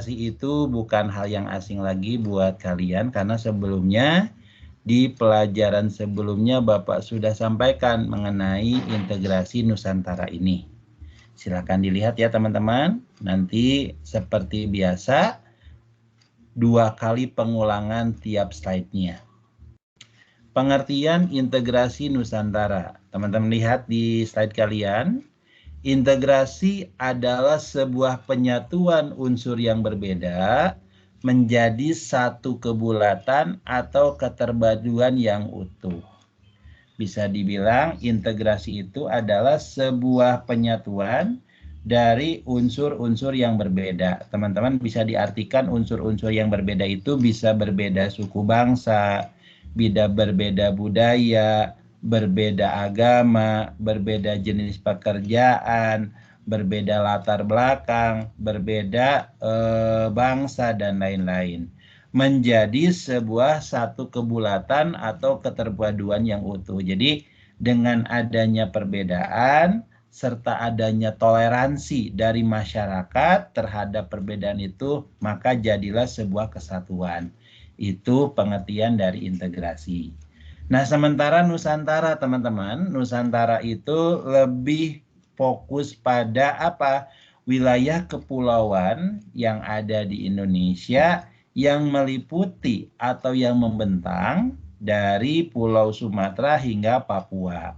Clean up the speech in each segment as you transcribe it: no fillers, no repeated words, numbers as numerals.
integrasi itu bukan hal yang asing lagi buat kalian karena sebelumnya di pelajaran sebelumnya Bapak sudah sampaikan mengenai integrasi Nusantara ini. Silakan dilihat ya teman-teman. Nanti seperti biasa 2 kali pengulangan tiap slide-nya. Pengertian integrasi Nusantara. Teman-teman lihat di slide kalian. Integrasi adalah sebuah penyatuan unsur yang berbeda menjadi satu kebulatan atau keterpaduan yang utuh. Bisa dibilang integrasi itu adalah sebuah penyatuan dari unsur-unsur yang berbeda. Teman-teman bisa diartikan unsur-unsur yang berbeda itu bisa berbeda suku bangsa, berbeda budaya, berbeda agama, berbeda jenis pekerjaan, berbeda latar belakang, berbeda bangsa, dan lain-lain. Menjadi sebuah satu kebulatan atau keterpaduan yang utuh. Jadi dengan adanya perbedaan serta adanya toleransi dari masyarakat terhadap perbedaan itu, maka jadilah sebuah kesatuan. Itu pengertian dari integrasi. Nah, sementara Nusantara, teman-teman, Nusantara itu lebih fokus pada apa? Wilayah kepulauan yang ada di Indonesia yang meliputi atau yang membentang dari Pulau Sumatera hingga Papua.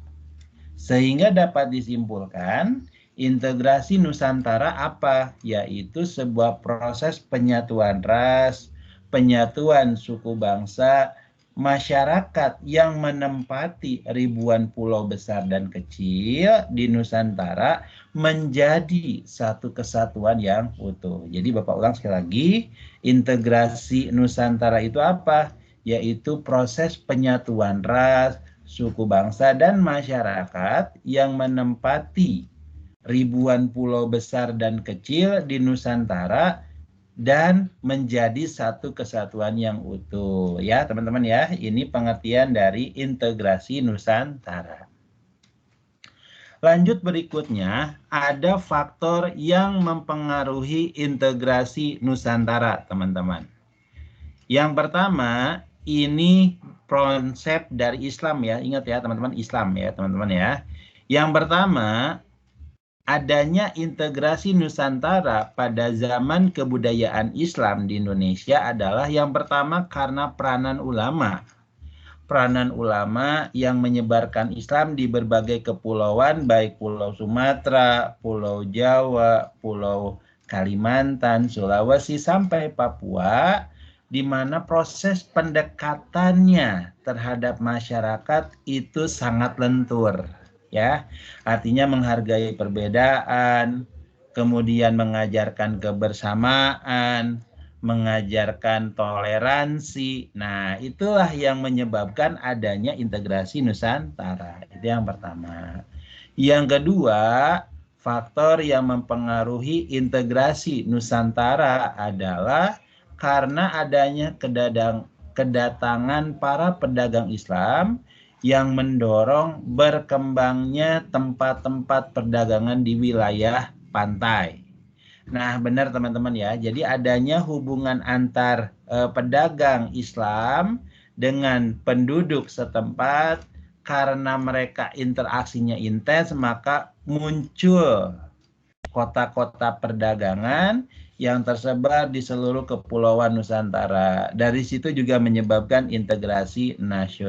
Sehingga dapat disimpulkan integrasi Nusantara apa? Yaitu sebuah proses penyatuan ras, penyatuan suku bangsa, masyarakat yang menempati ribuan pulau besar dan kecil di Nusantara menjadi satu kesatuan yang utuh. Jadi Bapak ulang sekali lagi, integrasi Nusantara itu apa? Yaitu proses penyatuan ras, suku bangsa, dan masyarakat yang menempati ribuan pulau besar dan kecil di Nusantara dan menjadi satu kesatuan yang utuh. Ya teman-teman ya, ini pengertian dari integrasi Nusantara. Lanjut berikutnya, ada faktor yang mempengaruhi integrasi Nusantara, teman-teman. Yang pertama, ini konsep dari Islam ya. Ingat ya, teman-teman, Islam ya, teman-teman ya. Yang pertama, adanya integrasi Nusantara pada zaman kebudayaan Islam di Indonesia adalah yang pertama karena peranan ulama. Peranan ulama yang menyebarkan Islam di berbagai kepulauan, baik Pulau Sumatera, Pulau Jawa, Pulau Kalimantan, Sulawesi, sampai Papua, di mana proses pendekatannya terhadap masyarakat itu sangat lentur. Ya, artinya menghargai perbedaan, kemudian mengajarkan kebersamaan, mengajarkan toleransi. Nah, itulah yang menyebabkan adanya integrasi Nusantara. Itu yang pertama. Yang kedua, faktor yang mempengaruhi integrasi Nusantara adalah karena adanya kedatangan para pedagang Islam yang mendorong berkembangnya tempat-tempat perdagangan di wilayah pantai. Nah, benar teman-teman ya. Jadi adanya hubungan antar pedagang Islam dengan penduduk setempat karena mereka interaksinya intens, maka muncul kota-kota perdagangan yang tersebar di seluruh kepulauan Nusantara. Dari situ juga menyebabkan integrasi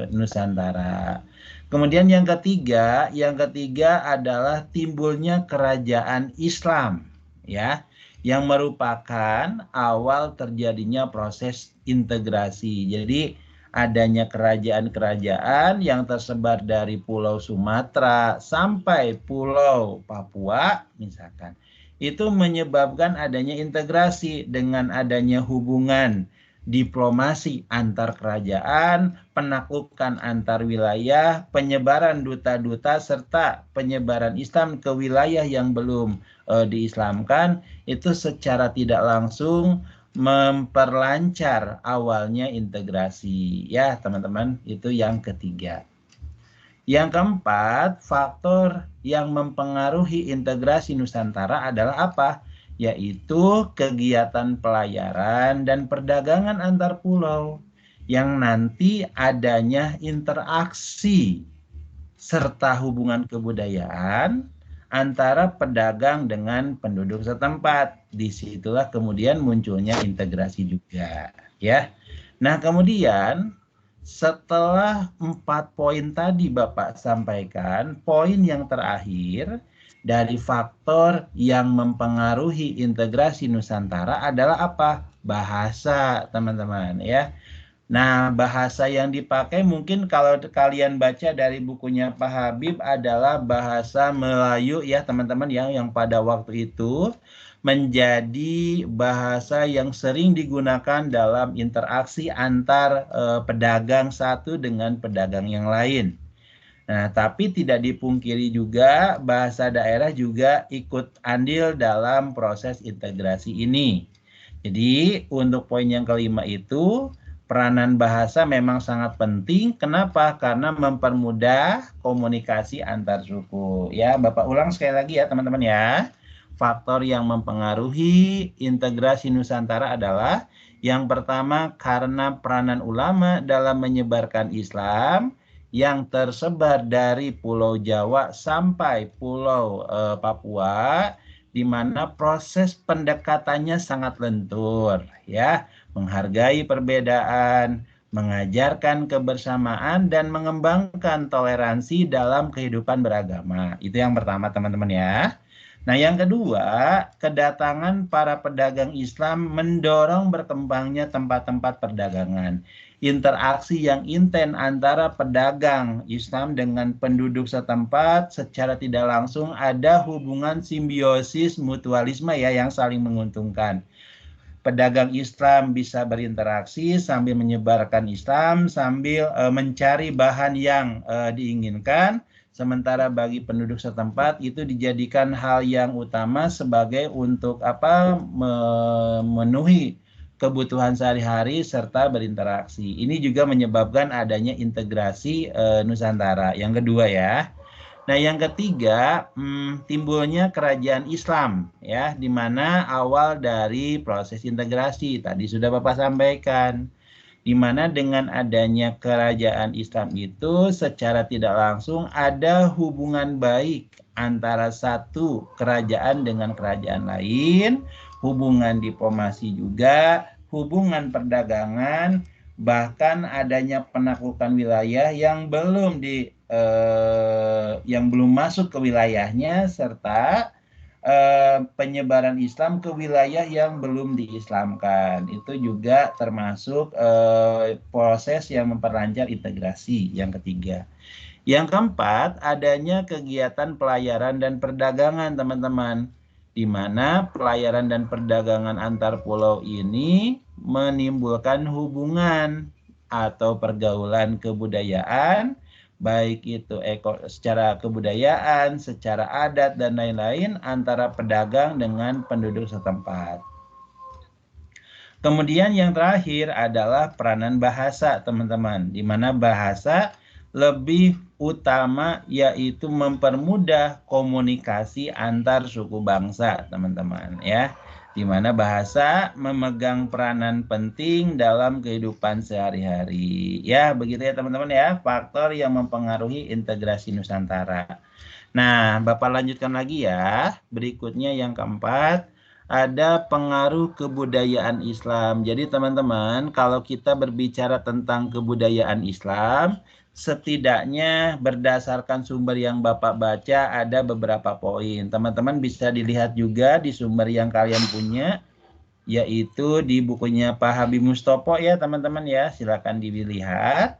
Nusantara. Kemudian yang ketiga adalah timbulnya kerajaan Islam, ya, yang merupakan awal terjadinya proses integrasi. Jadi adanya kerajaan-kerajaan yang tersebar dari Pulau Sumatera sampai Pulau Papua misalkan. Itu menyebabkan adanya integrasi dengan adanya hubungan diplomasi antar kerajaan, penaklukan antar wilayah, penyebaran duta-duta, serta penyebaran Islam ke wilayah yang belum diislamkan, itu secara tidak langsung memperlancar awalnya integrasi. Ya teman-teman, itu yang ketiga. Yang keempat, faktor yang mempengaruhi integrasi Nusantara adalah apa? yaitu kegiatan pelayaran dan perdagangan antar pulau yang nanti adanya interaksi serta hubungan kebudayaan antara pedagang dengan penduduk setempat. Disitulah kemudian munculnya integrasi juga, ya. Nah, kemudian setelah 4 poin tadi Bapak sampaikan, poin yang terakhir dari faktor yang mempengaruhi integrasi Nusantara adalah apa? Bahasa, teman-teman, ya. Nah, bahasa yang dipakai mungkin kalau kalian baca dari bukunya Pak Habib adalah bahasa Melayu ya teman-teman yang pada waktu itu menjadi bahasa yang sering digunakan dalam interaksi antar pedagang satu dengan pedagang yang lain. Nah, tapi tidak dipungkiri juga bahasa daerah juga ikut andil dalam proses integrasi ini. Jadi, untuk poin yang kelima itu, peranan bahasa memang sangat penting. Kenapa? Karena mempermudah komunikasi antar suku. Ya, Bapak ulang sekali lagi ya, teman-teman ya. Faktor yang mempengaruhi integrasi Nusantara adalah yang pertama karena peranan ulama dalam menyebarkan Islam yang tersebar dari Pulau Jawa sampai Pulau Papua, di mana proses pendekatannya sangat lentur, ya, menghargai perbedaan, mengajarkan kebersamaan dan mengembangkan toleransi dalam kehidupan beragama. Itu yang pertama, teman-teman ya. Nah, yang kedua, kedatangan para pedagang Islam mendorong berkembangnya tempat-tempat perdagangan. Interaksi yang intens antara pedagang Islam dengan penduduk setempat secara tidak langsung ada hubungan simbiosis mutualisme ya yang saling menguntungkan. Pedagang Islam bisa berinteraksi sambil menyebarkan Islam, sambil mencari bahan yang diinginkan. Sementara bagi penduduk setempat itu dijadikan hal yang utama sebagai untuk memenuhi kebutuhan sehari-hari serta berinteraksi. Ini juga menyebabkan adanya integrasi Nusantara. Yang kedua ya. Nah, yang ketiga, timbulnya kerajaan Islam, ya, di mana awal dari proses integrasi tadi sudah Bapak sampaikan, di mana dengan adanya kerajaan Islam itu secara tidak langsung ada hubungan baik antara satu kerajaan dengan kerajaan lain, hubungan diplomasi juga, hubungan perdagangan, bahkan adanya penaklukan wilayah yang belum masuk ke wilayahnya serta penyebaran Islam ke wilayah yang belum diislamkan. Itu juga termasuk proses yang memperlancar integrasi yang ketiga. Yang keempat, adanya kegiatan pelayaran dan perdagangan, teman-teman, di mana pelayaran dan perdagangan antar pulau ini menimbulkan hubungan atau pergaulan kebudayaan, baik itu secara kebudayaan, secara adat, dan lain-lain antara pedagang dengan penduduk setempat. Kemudian yang terakhir adalah peranan bahasa, teman-teman, di mana bahasa lebih utama yaitu mempermudah komunikasi antar suku bangsa, teman-teman, ya. Di mana bahasa memegang peranan penting dalam kehidupan sehari-hari. Ya, begitu ya teman-teman ya, faktor yang mempengaruhi integrasi Nusantara. Nah, Bapak lanjutkan lagi ya. Berikutnya yang keempat, ada pengaruh kebudayaan Islam. Jadi teman-teman, kalau kita berbicara tentang kebudayaan Islam, setidaknya berdasarkan sumber yang Bapak baca ada beberapa poin. Teman-teman bisa dilihat juga di sumber yang kalian punya, yaitu di bukunya Pak Habib Mustopo ya teman-teman ya. Silakan dilihat.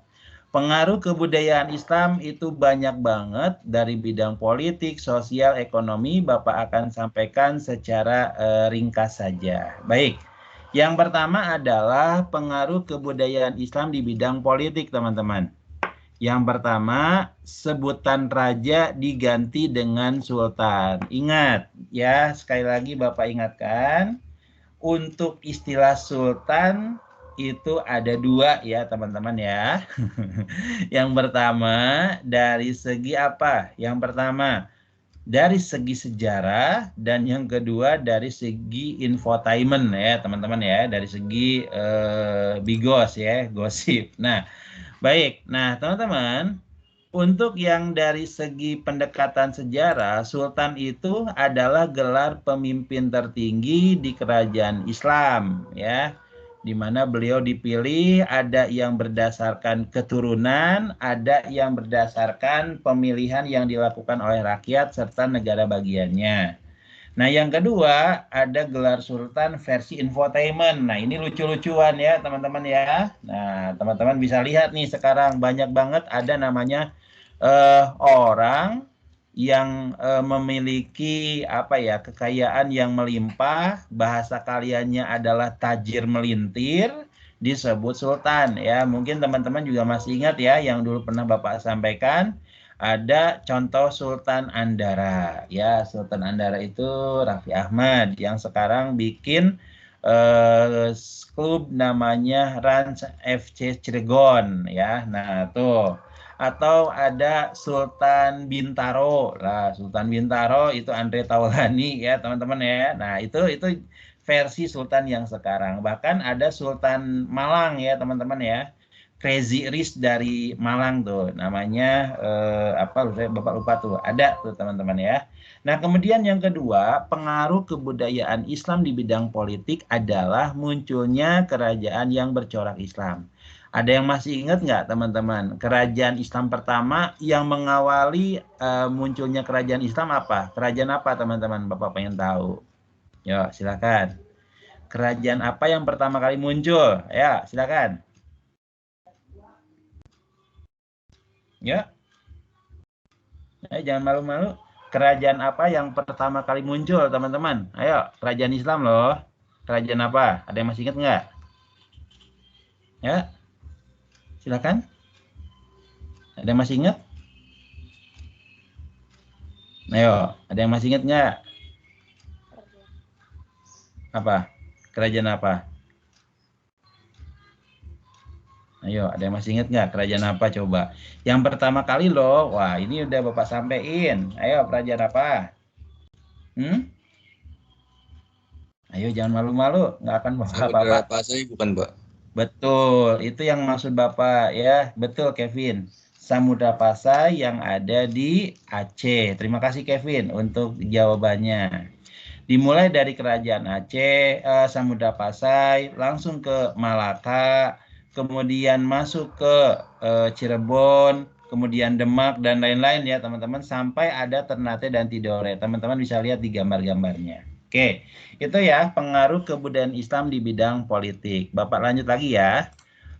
Pengaruh kebudayaan Islam itu banyak banget dari bidang politik, sosial, ekonomi. Bapak akan sampaikan secara ringkas saja. Baik, yang pertama adalah pengaruh kebudayaan Islam di bidang politik, teman-teman. Yang pertama, sebutan raja diganti dengan sultan. Ingat, ya, sekali lagi Bapak ingatkan, untuk istilah sultan itu ada dua ya teman-teman ya. Yang pertama dari segi apa? Yang pertama dari segi sejarah, dan yang kedua dari segi infotainment ya teman-teman ya, dari segi bigos ya, gosip. Nah, baik. Nah, teman-teman, untuk yang dari segi pendekatan sejarah, Sultan itu adalah gelar pemimpin tertinggi di kerajaan Islam ya, di mana beliau dipilih ada yang berdasarkan keturunan, ada yang berdasarkan pemilihan yang dilakukan oleh rakyat serta negara bagiannya. Nah, yang kedua ada gelar Sultan versi infotainment. Nah, ini lucu-lucuan ya, teman-teman ya. Nah, teman-teman bisa lihat nih sekarang banyak banget ada namanya orang yang memiliki apa ya, kekayaan yang melimpah, bahasa kaliannya adalah tajir melintir, disebut sultan ya. Mungkin teman-teman juga masih ingat ya yang dulu pernah Bapak sampaikan, ada contoh Sultan Andara ya. Sultan Andara itu Raffi Ahmad yang sekarang bikin klub namanya Rans FC Cilegon ya. Nah, tuh. Atau ada Sultan Bintaro. Lah, Sultan Bintaro itu Andre Taulani ya, teman-teman ya. Nah, itu versi Sultan yang sekarang. Bahkan ada Sultan Malang ya, teman-teman ya. Crazy Rich dari Malang tuh. Namanya apa? Bapak lupa tuh. Ada tuh, teman-teman ya. Nah, kemudian yang kedua, pengaruh kebudayaan Islam di bidang politik adalah munculnya kerajaan yang bercorak Islam. Ada yang masih ingat nggak teman-teman? Kerajaan Islam pertama yang mengawali munculnya kerajaan Islam apa? Kerajaan apa teman-teman? Bapak pengen tahu. Yuk, silakan. Kerajaan apa yang pertama kali muncul? Ya, silakan. Ya, jangan malu-malu. Kerajaan apa yang pertama kali muncul teman-teman? Ayo, kerajaan Islam loh. Kerajaan apa? Ada yang masih ingat nggak? Ya, silakan. Ada yang masih ingat? Ayo, ada yang masih ingat nggak? Apa? Kerajaan apa? Ayo, ada yang masih ingat nggak kerajaan apa coba? Yang pertama kali loh, wah ini udah Bapak sampein. Ayo, kerajaan apa? Hmm? Ayo, jangan malu-malu, nggak akan Samudra Bapak. Pasai bukan, Pak? Betul, itu yang maksud Bapak ya. Betul, Kevin. Samudra Pasai yang ada di Aceh. Terima kasih Kevin untuk jawabannya. Dimulai dari kerajaan Aceh, Samudra Pasai, langsung ke Malaka, kemudian masuk ke Cirebon, kemudian Demak dan lain-lain ya teman-teman, sampai ada Ternate dan Tidore. Teman-teman bisa lihat di gambar-gambarnya. Oke, itu ya pengaruh kebudayaan Islam di bidang politik. Bapak lanjut lagi ya.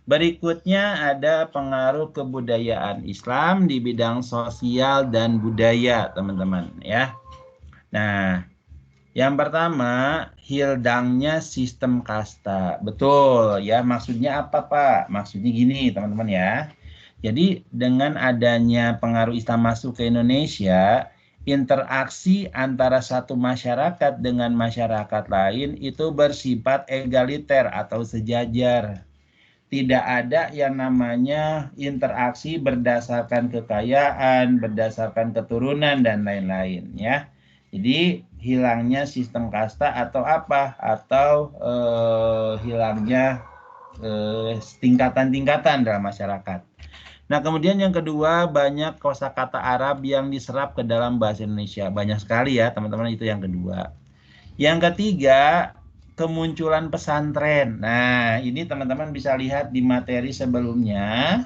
Berikutnya ada pengaruh kebudayaan Islam di bidang sosial dan budaya, teman-teman ya. Nah, yang pertama, hildangnya sistem kasta. Betul, ya. Maksudnya apa, Pak? Maksudnya gini, teman-teman ya. Jadi, dengan adanya pengaruh Islam masuk ke Indonesia, interaksi antara satu masyarakat dengan masyarakat lain itu bersifat egaliter atau sejajar. Tidak ada yang namanya interaksi berdasarkan kekayaan, berdasarkan keturunan, dan lain-lain ya. Jadi hilangnya sistem kasta atau apa? Atau hilangnya tingkatan-tingkatan dalam masyarakat. Nah, kemudian yang kedua, banyak kosakata Arab yang diserap ke dalam bahasa Indonesia. Banyak sekali ya, teman-teman, itu yang kedua. Yang ketiga, kemunculan pesantren. Nah, ini teman-teman bisa lihat di materi sebelumnya.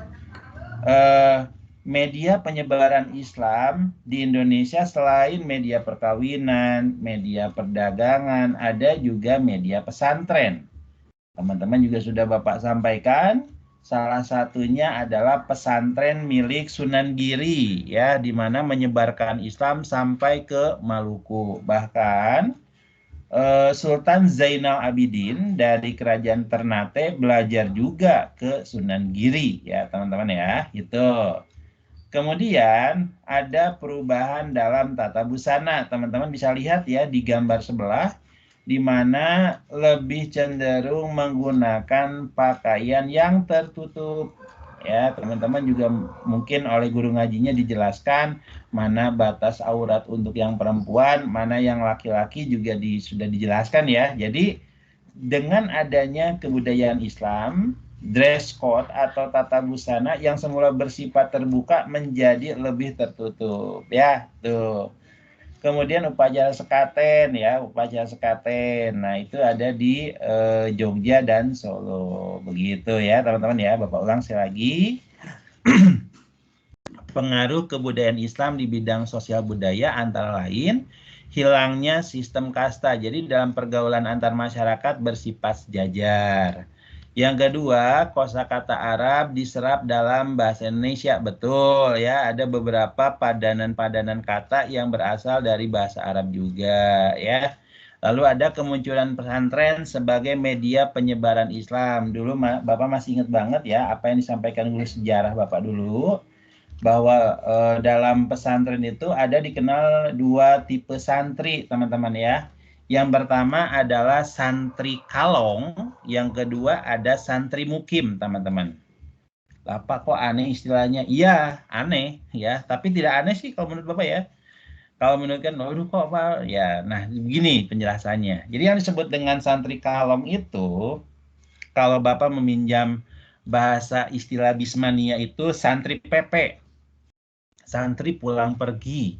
Media penyebaran Islam di Indonesia selain media perkawinan, media perdagangan, ada juga media pesantren. Teman-teman juga sudah Bapak sampaikan, salah satunya adalah pesantren milik Sunan Giri, ya, di mana menyebarkan Islam sampai ke Maluku. Bahkan Sultan Zainal Abidin dari Kerajaan Ternate belajar juga ke Sunan Giri, ya teman-teman ya, itu. Kemudian ada perubahan dalam tata busana. Teman-teman bisa lihat ya di gambar sebelah, di mana lebih cenderung menggunakan pakaian yang tertutup. Ya, teman-teman juga mungkin oleh guru ngajinya dijelaskan mana batas aurat untuk yang perempuan, mana yang laki-laki juga sudah dijelaskan ya. Jadi dengan adanya kebudayaan Islam, dress code atau tata busana yang semula bersifat terbuka menjadi lebih tertutup ya. Tuh. Kemudian upacara sekaten ya, upacara sekaten. Nah, itu ada di Jogja dan Solo. Begitu ya, teman-teman ya. Bapak ulang sekali lagi. Pengaruh kebudayaan Islam di bidang sosial budaya antara lain hilangnya sistem kasta. Jadi dalam pergaulan antar masyarakat bersifat sejajar. Yang kedua, kosakata Arab diserap dalam bahasa Indonesia. Betul ya, ada beberapa padanan-padanan kata yang berasal dari bahasa Arab juga ya. Lalu ada kemunculan pesantren sebagai media penyebaran Islam. Dulu Bapak masih ingat banget ya apa yang disampaikan guru sejarah Bapak dulu, bahwa dalam pesantren itu ada dikenal dua tipe santri, teman-teman ya. Yang pertama adalah santri kalong, yang kedua ada santri mukim, teman-teman. Apa kok aneh istilahnya? Iya, aneh ya, tapi tidak aneh sih kalau menurut Bapak ya. Kalau menurut kan, aduh kok Pak, ya. Nah, begini penjelasannya. Jadi yang disebut dengan santri kalong itu, kalau Bapak meminjam bahasa istilah Bismania itu santri PP. Santri pulang pergi,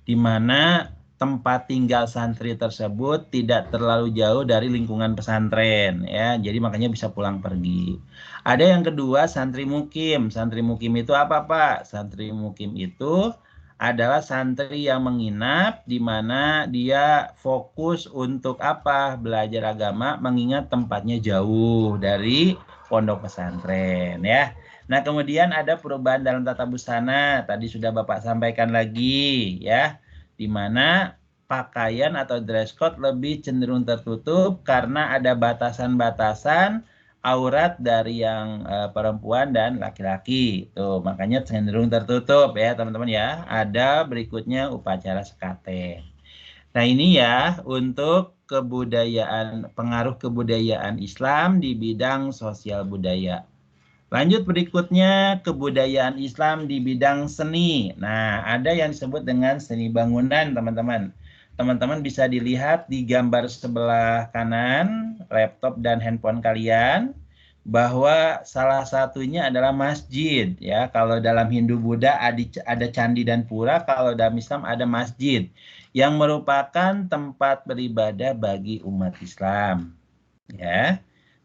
di mana tempat tinggal santri tersebut tidak terlalu jauh dari lingkungan pesantren ya, jadi makanya bisa pulang pergi. Ada yang kedua santri mukim. Santri mukim itu apa Pak? Santri mukim itu adalah santri yang menginap di mana dia fokus untuk apa? Belajar agama, mengingat tempatnya jauh dari pondok pesantren ya. Nah, kemudian ada perubahan dalam tata busana. Tadi sudah Bapak sampaikan lagi ya, di mana pakaian atau dress code lebih cenderung tertutup karena ada batasan-batasan aurat dari yang perempuan dan laki-laki. Tuh, makanya cenderung tertutup ya, teman-teman ya. Ada berikutnya upacara sekaten. Nah, ini ya untuk kebudayaan, pengaruh kebudayaan Islam di bidang sosial budaya. Lanjut berikutnya, kebudayaan Islam di bidang seni. Nah, ada yang disebut dengan seni bangunan, teman-teman. Teman-teman bisa dilihat di gambar sebelah kanan, laptop dan handphone kalian, bahwa salah satunya adalah masjid. Ya, kalau dalam Hindu Buddha ada candi dan pura, kalau dalam Islam ada masjid, yang merupakan tempat beribadah bagi umat Islam. Ya.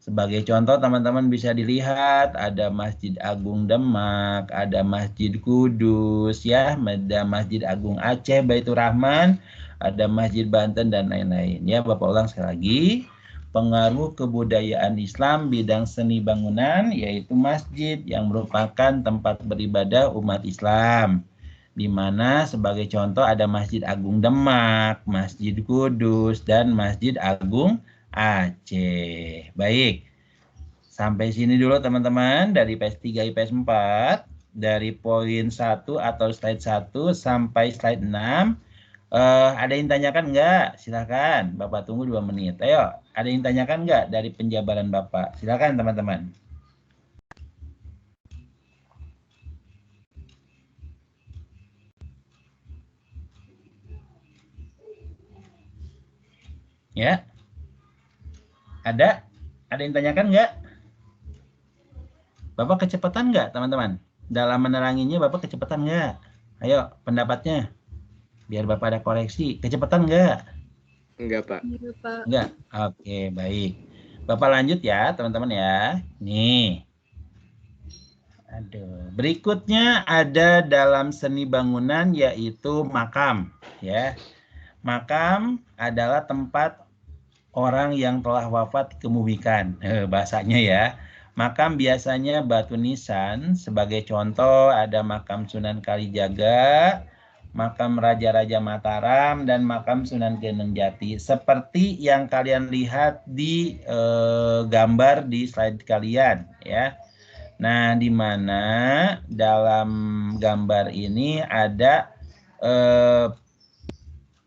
Sebagai contoh teman-teman bisa dilihat ada Masjid Agung Demak, ada Masjid Kudus ya, ada Masjid Agung Aceh Baitur Rahman, ada Masjid Banten dan lain-lain. Ya, Bapak ulang sekali lagi. Pengaruh kebudayaan Islam bidang seni bangunan yaitu masjid yang merupakan tempat beribadah umat Islam. Di mana sebagai contoh ada Masjid Agung Demak, Masjid Kudus, dan Masjid Agung Aceh. Baik, sampai sini dulu teman-teman dari IPS 3 IPS 4. Dari poin 1 atau slide 1 sampai slide 6. Ada yang tanyakan enggak? Silakan, Bapak tunggu 2 menit. Ayo, ada yang tanyakan enggak dari penjabaran Bapak? Silakan teman-teman. Ya, ada? Ada yang tanyakan enggak? Bapak kecepatan enggak teman-teman? Dalam meneranginya Bapak kecepatan enggak? Ayo, pendapatnya. Biar Bapak ada koreksi. Kecepatan enggak? Enggak, Pak. Enggak? Oke, baik. Bapak lanjut ya, teman-teman ya. Nih. Aduh. Berikutnya ada dalam seni bangunan yaitu makam. Ya. Makam adalah tempat orang yang telah wafat dikebumikan. Bahasanya ya. Makam biasanya batu nisan. Sebagai contoh ada makam Sunan Kalijaga, makam Raja-Raja Mataram, dan makam Sunan Gunung Jati. Seperti yang kalian lihat di gambar di slide kalian ya. Nah, di mana dalam gambar ini ada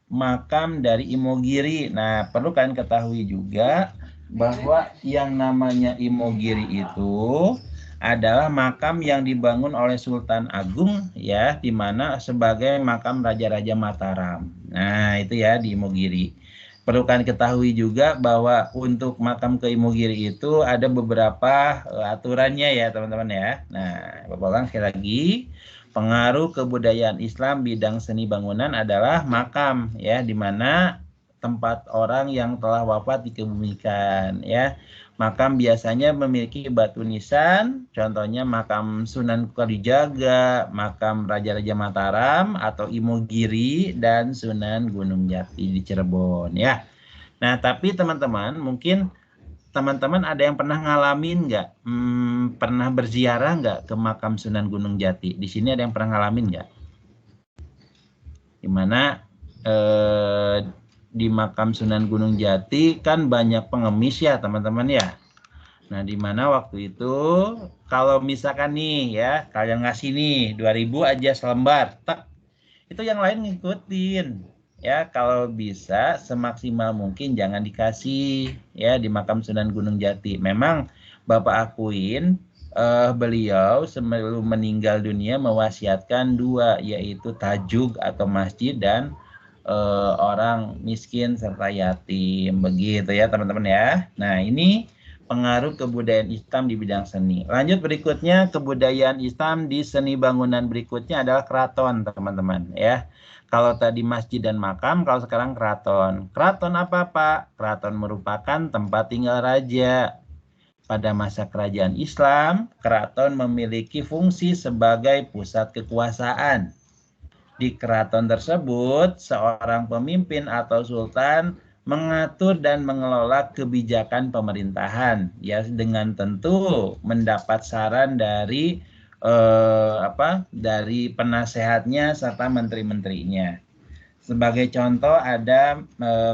makam dari Imogiri. Nah, perlu kalian ketahui juga bahwa yang namanya Imogiri itu adalah makam yang dibangun oleh Sultan Agung ya, di mana sebagai makam Raja-Raja Mataram. Nah, itu ya di Imogiri. Perlu kan ketahui juga bahwa untuk makam ke Imogiri itu ada beberapa aturannya ya teman-teman ya. Nah, Bapak ulang sekali lagi, pengaruh kebudayaan Islam bidang seni bangunan adalah makam ya, di mana tempat orang yang telah wafat dikebumikan ya. Makam biasanya memiliki batu nisan, contohnya makam Sunan Kalijaga, makam Raja-Raja Mataram atau Imogiri, dan Sunan Gunung Jati di Cirebon ya. Nah, tapi teman-teman mungkin teman-teman ada yang pernah ngalamin nggak? Pernah berziarah nggak ke makam Sunan Gunung Jati? Di sini ada yang pernah ngalamin nggak? Dimana di makam Sunan Gunung Jati kan banyak pengemis ya teman-teman ya. Nah, di mana waktu itu kalau misalkan nih ya, kalian ngasih nih 2.000 aja selembar, tak, itu yang lain ngikutin. Ya, kalau bisa semaksimal mungkin jangan dikasih ya di makam Sunan Gunung Jati. Memang Bapak akuin beliau sebelum meninggal dunia mewasiatkan 2, yaitu tajuk atau masjid dan orang miskin serta yatim, begitu ya teman-teman ya. Nah, ini pengaruh kebudayaan Islam di bidang seni. Lanjut berikutnya, kebudayaan Islam di seni bangunan berikutnya adalah keraton teman-teman ya. Kalau tadi masjid dan makam, kalau sekarang keraton. Keraton apa Pak? Keraton merupakan tempat tinggal raja. Pada masa kerajaan Islam, keraton memiliki fungsi sebagai pusat kekuasaan. Di keraton tersebut, seorang pemimpin atau sultan mengatur dan mengelola kebijakan pemerintahan, ya, dengan tentu mendapat saran dari dari penasehatnya serta menteri-menterinya. Sebagai contoh ada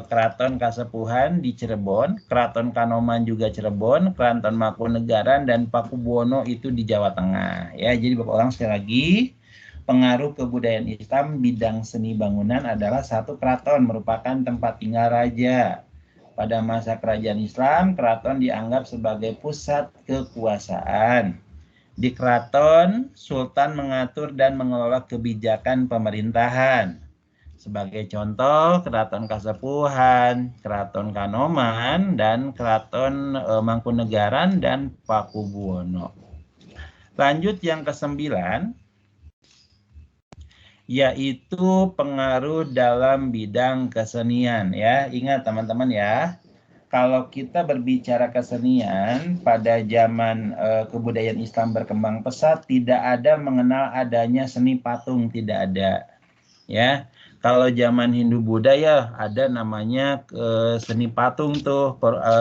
Keraton Kasepuhan di Cirebon, Keraton Kanoman juga Cirebon, Keraton Mangkunegaran dan Pakubuwono itu di Jawa Tengah. Ya, jadi Bapak ulang sekali lagi, pengaruh kebudayaan Islam bidang seni bangunan adalah satu, keraton merupakan tempat tinggal raja. Pada masa kerajaan Islam, keraton dianggap sebagai pusat kekuasaan. Di keraton, sultan mengatur dan mengelola kebijakan pemerintahan. Sebagai contoh, Keraton Kasepuhan, Keraton Kanoman, dan Keraton Mangkunegaran dan Pakubuwono. Lanjut yang ke-9, yaitu pengaruh dalam bidang kesenian ya. Ingat teman-teman ya, kalau kita berbicara kesenian pada zaman kebudayaan Islam berkembang pesat, tidak ada mengenal adanya seni patung, tidak ada ya. Kalau zaman Hindu Buddha ya ada namanya seni patung tuh,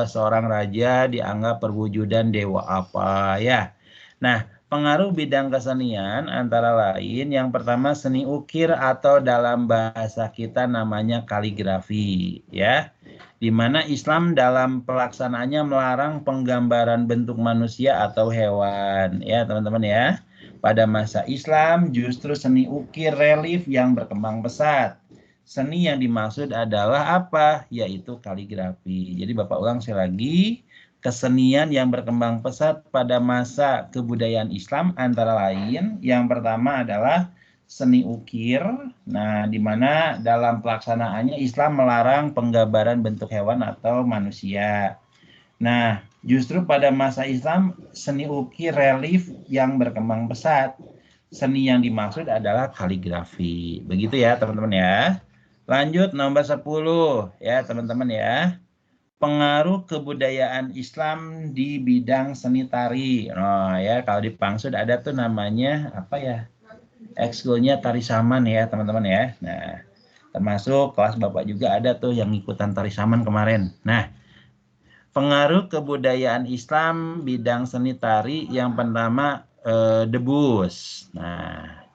seorang raja dianggap perwujudan dewa apa ya. Nah, pengaruh bidang kesenian antara lain yang pertama seni ukir atau dalam bahasa kita namanya kaligrafi ya. Di mana Islam dalam pelaksanaannya melarang penggambaran bentuk manusia atau hewan ya teman-teman ya. Pada masa Islam justru seni ukir relief yang berkembang pesat. Seni yang dimaksud adalah apa? Yaitu kaligrafi. Jadi Bapak ulang sekali lagi, kesenian yang berkembang pesat pada masa kebudayaan Islam antara lain yang pertama adalah seni ukir. Nah, di mana dalam pelaksanaannya Islam melarang penggambaran bentuk hewan atau manusia. Nah, justru pada masa Islam seni ukir relief yang berkembang pesat. Seni yang dimaksud adalah kaligrafi. Begitu ya teman-teman ya. Lanjut nomor 10 ya teman-teman ya. Pengaruh kebudayaan Islam di bidang seni tari. Nah ya, kalau di Pangsud ada tuh namanya apa ya? Ekskulnya tari saman ya teman-teman ya. Nah, termasuk kelas Bapak juga ada tuh yang ikutan tari saman kemarin. Nah, pengaruh kebudayaan Islam bidang seni tari yang pertama debus. Nah,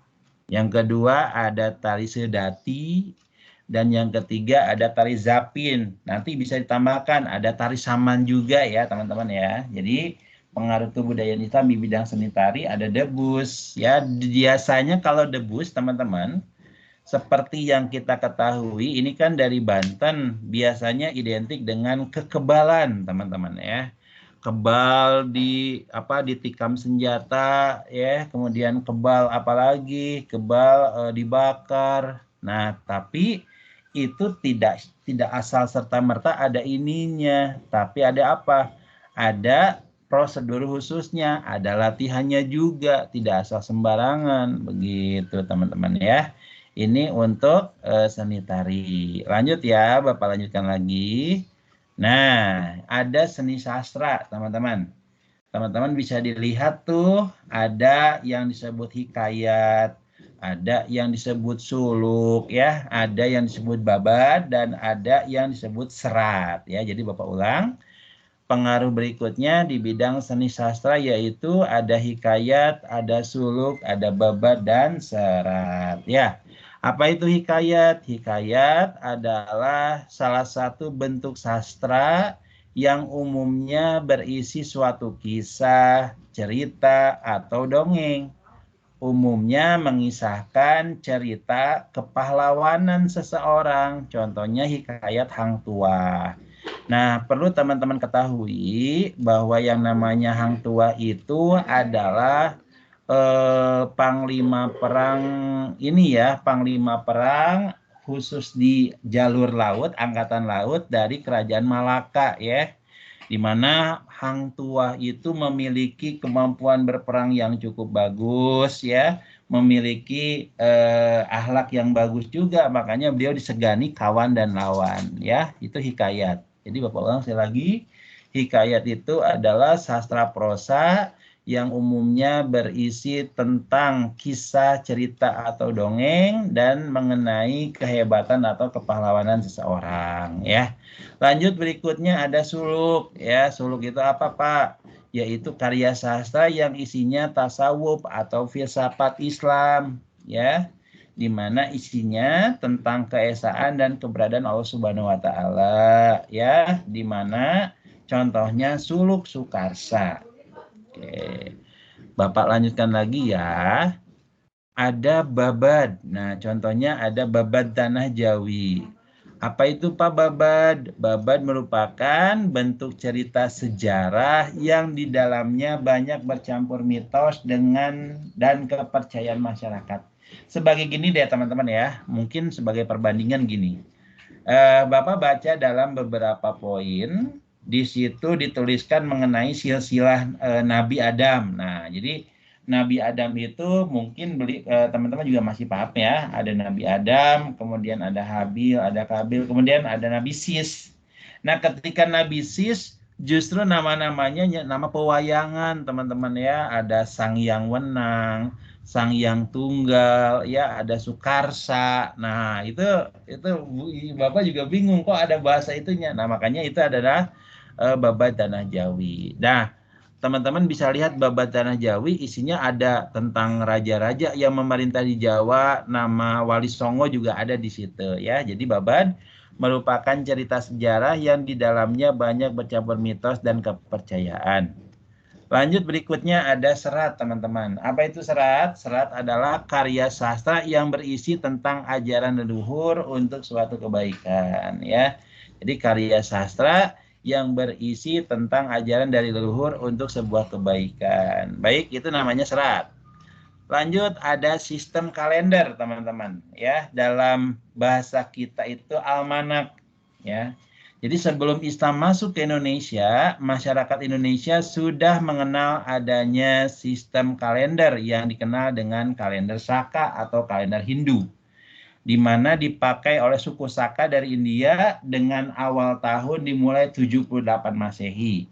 yang kedua ada tari sedati, dan yang ketiga ada tari zapin. Nanti bisa ditambahkan ada tari saman juga ya teman-teman ya. Jadi pengaruh kebudayaan Islam di bidang seni tari ada debus ya. Biasanya kalau debus teman-teman, seperti yang kita ketahui, ini kan dari Banten biasanya identik dengan kekebalan, teman-teman ya. kebal ditikam senjata ya, kemudian kebal apalagi kebal dibakar. Nah, tapi itu tidak asal serta merta ada ininya, tapi ada apa? Ada prosedur khususnya, ada latihannya juga, tidak asal sembarangan begitu teman-teman ya. Ini untuk seni tari. Lanjut ya, Bapak lanjutkan lagi. Nah, ada seni sastra, teman-teman. Teman-teman bisa dilihat tuh, ada yang disebut hikayat, ada yang disebut suluk, ya, ada yang disebut babad, dan ada yang disebut serat, ya. Jadi Bapak ulang, pengaruh berikutnya di bidang seni sastra yaitu ada hikayat, ada suluk, ada babad, dan serat, ya. Apa itu hikayat? Hikayat adalah salah satu bentuk sastra yang umumnya berisi suatu kisah, cerita, atau dongeng. Umumnya mengisahkan cerita kepahlawanan seseorang, contohnya hikayat Hang Tuah. Nah, perlu teman-teman ketahui bahwa yang namanya Hang Tuah itu adalah panglima perang ini ya, panglima perang khusus di jalur laut, angkatan laut dari kerajaan Malaka ya, di mana Hang Tuah itu memiliki kemampuan berperang yang cukup bagus ya, memiliki akhlak yang bagus juga, makanya beliau disegani kawan dan lawan ya, itu hikayat. Jadi Bapak ulang sekali lagi, hikayat itu adalah sastra prosa yang umumnya berisi tentang kisah, cerita, atau dongeng dan mengenai kehebatan atau kepahlawanan seseorang ya. Lanjut berikutnya ada suluk ya. Suluk itu apa Pak? Yaitu karya sastra yang isinya tasawuf atau filsafat Islam ya, di mana isinya tentang keesaan dan keberadaan Allah Subhanahu wa taala ya, di mana contohnya suluk Sukarsa. Oke. Bapak lanjutkan lagi ya. Ada babad. Nah, contohnya ada babad Tanah Jawi. Apa itu Pak babad? Babad merupakan bentuk cerita sejarah yang di dalamnya banyak bercampur mitos dan kepercayaan masyarakat. Sebagai gini deh teman-teman ya, mungkin sebagai perbandingan gini. Bapak baca dalam beberapa poin, di situ dituliskan mengenai silsilah Nabi Adam. Nah, jadi Nabi Adam itu mungkin teman-teman juga masih paham ya. Ada Nabi Adam, kemudian ada Habil, ada Kabil, kemudian ada Nabi Sis. Nah, ketika Nabi Sis justru nama-namanya nama pewayangan, teman-teman ya. Ada Sang Hyang Wenang, Sang Hyang Tunggal, ya ada Sukarsa. Nah, itu Bapak juga bingung kok ada bahasa itunya. Nah, makanya itu adalah babad Tanah Jawi. Nah, teman-teman bisa lihat babad Tanah Jawi isinya ada tentang raja-raja yang memerintah di Jawa, nama Wali Songo juga ada di situ ya. Jadi babad merupakan cerita sejarah yang di dalamnya banyak bercampur mitos dan kepercayaan. Lanjut berikutnya ada serat teman-teman. Apa itu serat? Serat adalah karya sastra yang berisi tentang ajaran leluhur untuk suatu kebaikan ya. Jadi karya sastra yang berisi tentang ajaran dari leluhur untuk sebuah kebaikan. Baik, itu namanya serat. Lanjut ada sistem kalender teman-teman ya. Dalam bahasa kita itu almanak ya. Jadi sebelum Islam masuk ke Indonesia, masyarakat Indonesia sudah mengenal adanya sistem kalender yang dikenal dengan kalender Saka atau kalender Hindu, di mana dipakai oleh suku Saka dari India dengan awal tahun dimulai 78 Masehi.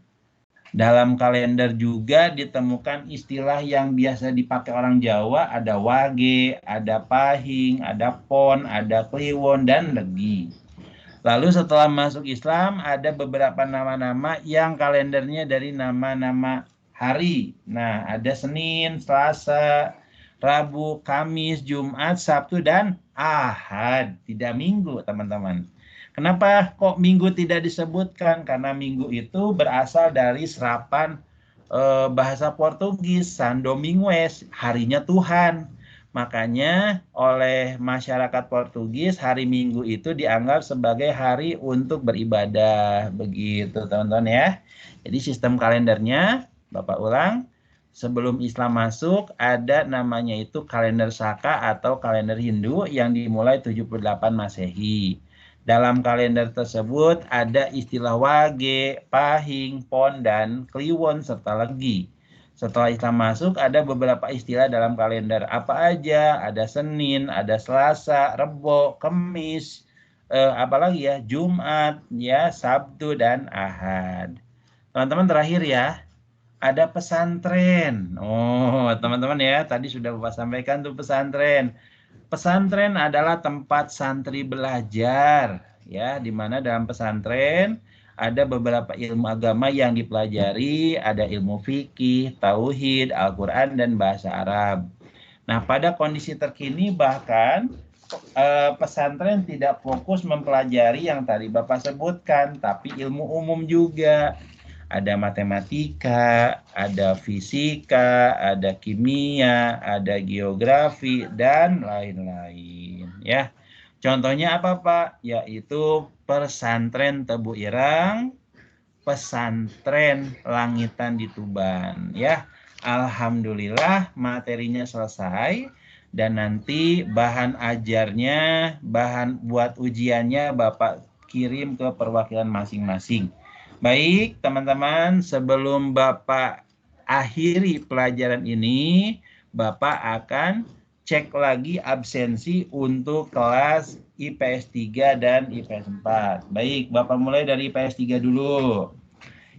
Dalam kalender juga ditemukan istilah yang biasa dipakai orang Jawa, ada Wage, ada Pahing, ada Pon, ada Kliwon, dan Legi. Lalu setelah masuk Islam ada beberapa nama-nama yang kalendernya dari nama-nama hari. Nah, ada Senin, Selasa, Rabu, Kamis, Jumat, Sabtu, dan Ahad. Tidak Minggu, teman-teman. Kenapa kok Minggu tidak disebutkan? Karena Minggu itu berasal dari serapan bahasa Portugis, San Domingues, harinya Tuhan. Makanya oleh masyarakat Portugis hari Minggu itu dianggap sebagai hari untuk beribadah. Begitu teman-teman ya. Jadi sistem kalendernya, Bapak ulang, sebelum Islam masuk ada namanya itu kalender Saka atau kalender Hindu yang dimulai 78 Masehi. Dalam kalender tersebut ada istilah Wage, Pahing, Pon, dan Kliwon serta Legi. Setelah Islam masuk, ada beberapa istilah dalam kalender. Apa aja? Ada Senin, ada Selasa, Rebo, Kemis, apalagi ya? Jumat, ya, Sabtu, dan Ahad. Teman-teman terakhir ya, ada pesantren. Oh, teman-teman ya, tadi sudah Bapak sampaikan tuh pesantren. Pesantren adalah tempat santri belajar, ya, di mana dalam pesantren ada beberapa ilmu agama yang dipelajari, ada ilmu fikih, tauhid, Al-Quran, dan bahasa Arab. Nah, pada kondisi terkini bahkan pesantren tidak fokus mempelajari yang tadi Bapak sebutkan, tapi ilmu umum juga. Ada matematika, ada fisika, ada kimia, ada geografi, dan lain-lain. Ya, contohnya apa Pak? Yaitu pesantren Tebu Irang, pesantren Langitan di Tuban. Ya, alhamdulillah materinya selesai dan nanti bahan ajarnya, bahan buat ujiannya Bapak kirim ke perwakilan masing-masing. Baik, teman-teman, sebelum Bapak akhiri pelajaran ini, Bapak akan cek lagi absensi untuk kelas IPS 3 dan IPS 4. Baik, Bapak mulai dari IPS 3 dulu.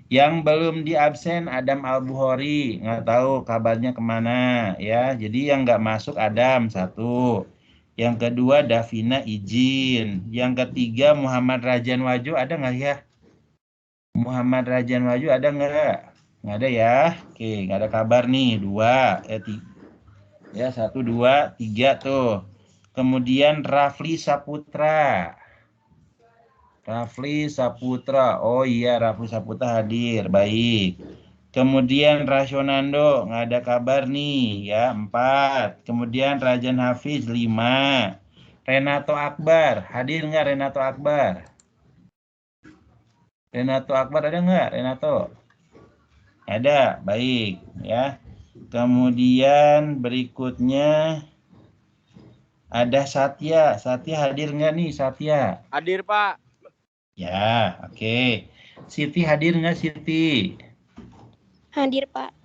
Yang belum diabsen Adam Al-Bukhari, nggak tahu kabarnya kemana ya. Jadi yang nggak masuk Adam satu. Yang kedua Davina izin. Yang ketiga Muhammad Rajan Waju ada nggak ya? Muhammad Rajan Waju ada nggak? Nggak ada ya. Oke, nggak ada kabar nih. Dua, ya 1, 2, 3 tuh. Kemudian Rafli Saputra. Rafli Saputra. Oh iya, Rafli Saputra hadir. Baik. Kemudian Rasionando, nggak ada kabar nih ya, 4. Kemudian Rajan Hafiz 5. Renato Akbar, hadir nggak Renato Akbar? Renato Akbar ada nggak Renato? Ada, baik ya. Kemudian berikutnya ada Satya. Satya hadir nggak nih Satya? Hadir Pak. Ya, oke. Siti hadir nggak Siti? Hadir Pak.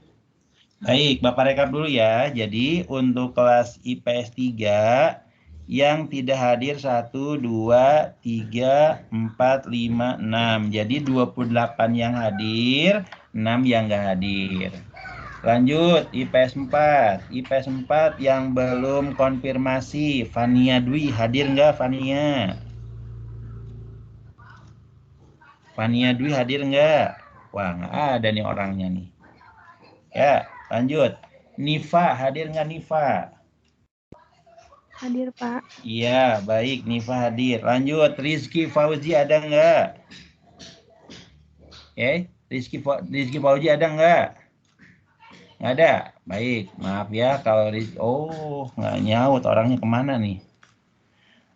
Baik, Bapak rekap dulu ya. Jadi untuk kelas IPS 3 yang tidak hadir 1, 2, 3, 4, 5, 6. Jadi 28 yang hadir, 6 yang nggak hadir. Lanjut, IPS 4. IPS 4 yang belum konfirmasi. Fania Dwi, hadir nggak Fania? Fania Dwi hadir nggak? Wah, nggak ada nih orangnya nih. Ya, lanjut. Nifa, hadir nggak Nifa? Hadir Pak. Iya, baik. Nifa hadir. Lanjut, Rizky Fauzi ada nggak? Rizky Fauzi ada nggak? Nggak ada. Baik, maaf ya kalau nggak nyaut orangnya kemana nih?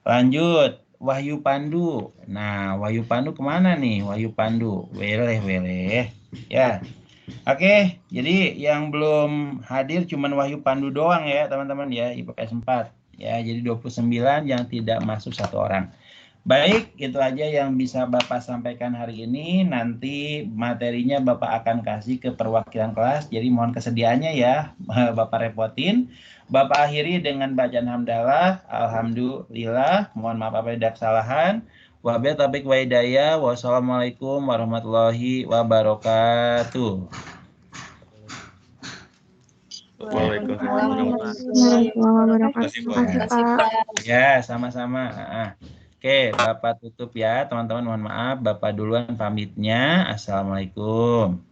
Lanjut, Wahyu Pandu. Nah, Wahyu Pandu kemana nih? Wahyu Pandu, weleh. Ya, oke. Jadi yang belum hadir cuman Wahyu Pandu doang ya, teman-teman ya, IPS 4. Ya, jadi 29 yang tidak masuk 1 orang. Baik, itu aja yang bisa Bapak sampaikan hari ini. Nanti materinya Bapak akan kasih ke perwakilan kelas. Jadi mohon kesediaannya ya, Bapak repotin. Bapak akhiri dengan bacaan hamdalah. Alhamdulillah. Mohon maaf apabila ada kesalahan. Wabillahi taufiq wa hidayah. Wassalamualaikum warahmatullahi wabarakatuh. Waalaikumsalam warahmatullahi wabarakatuh. Ya, sama-sama. Oke, Bapak tutup ya, teman-teman. Mohon maaf, Bapak duluan pamitnya. Assalamualaikum.